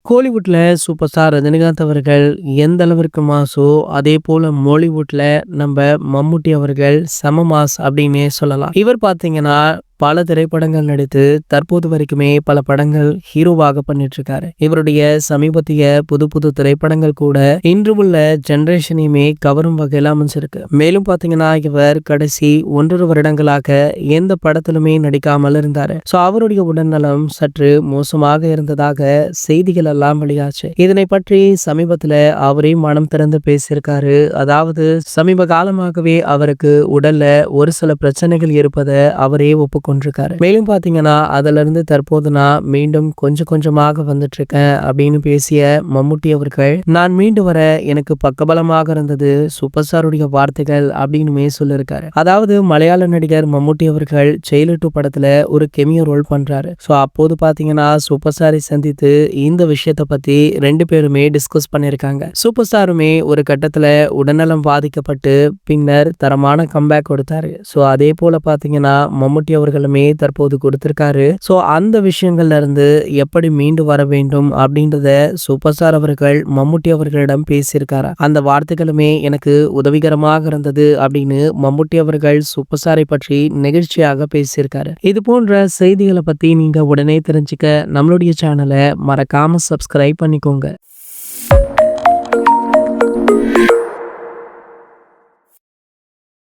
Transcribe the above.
கோலிவுட்ல super star Rajinikanth அவர்கள் எந்த அளவிற்கு மாசோ, அதே போல மாலிவுட்ல நம்ம மம்முட்டி அவர்கள் செம மாஸ் அப்படின்னே சொல்லலாம். இவர் பார்த்தீங்கன்னா, பல திரைப்படங்கள் நடித்து தற்போது வரைக்குமே பல படங்கள் ஹீரோவாக பண்ணிட்டு இருக்காரு. இவருடைய சமீபத்திய புது புது திரைப்படங்கள் கூட இன்று உள்ள ஜெனரேஷனையுமே கவரும் வகையில அமைஞ்சிருக்கு. மேலும் பார்த்தீங்கன்னா, இவர் கடைசி 1.5 வருடங்களாக எந்த படத்திலுமே நடிக்காமல் இருந்தாரு. ஸோ அவருடைய உடல்நலம் சற்று மோசமாக இருந்ததாக செய்திகள் எல்லாம் வெளியாச்சு. இதனை பற்றி சமீபத்துல அவரே மனம் திறந்து பேசியிருக்காரு. அதாவது சமீப காலமாகவே அவருக்கு உடல்ல ஒரு சில பிரச்சனைகள் இருப்பதை அவரே ஒப்புக்கொண்டிருக்காரு. மேலும் பாத்தீங்கன்னா, அதுல இருந்து தற்போது நான் மீண்டும் கொஞ்சம் கொஞ்சமாக வந்துட்டு இருக்கேன் அப்படின்னு பேசிய மம்முட்டி அவர்கள், நான் மீண்டு வர எனக்கு பக்கபலமாக இருந்தது சூப்பர் ஸ்டாருடைய வார்த்தைகள் அப்படின்னுமே சொல்லியிருக்காரு. அதாவது மலையாள நடிகர் மம்முட்டி அவர்கள் ஜெயிலர் 2 படத்துல ஒரு கெமியோ ரோல் பண்றாரு. ஸோ அப்போது பாத்தீங்கன்னா, சூப்பர் ஸ்டாரை சந்தித்து இந்த விஷயத்தை பத்தி 2 பேருமே டிஸ்கஸ் பண்ணியிருக்காங்க. சூப்பர் ஸ்டாருமே ஒரு கட்டத்துல உடல்நலம் பாதிக்கப்பட்டு பின்னர் தரமான கம்பேக் கொடுத்தாரு. ஸோ அதே போல பாத்தீங்கன்னா, மம்முட்டி அவர்களுமே தற்போது கொடுத்திருக்காரு. ஸோ அந்த விஷயங்கள்ல இருந்து எப்படி மீண்டு வர வேண்டும் அப்படின்றத சூப்பர் ஸ்டார் அவர்கள் மம்முட்டி அவர்களிடம் பேசியிருக்காரு. அந்த வார்த்தைகளுமே எனக்கு உதவிகரமாக இருந்தது அப்படின்னு மம்முட்டி அவர்கள் சூப்பர் ஸ்டாரை பற்றி நெகிழ்ச்சியாக பேசியிருக்காரு. இது போன்ற செய்திகளை பத்தி நீங்க உடனே தெரிஞ்சுக்க நம்மளுடைய சேனலை மறக்காம சப்ஸ்கிரைப் பண்ணிக்கோங்க.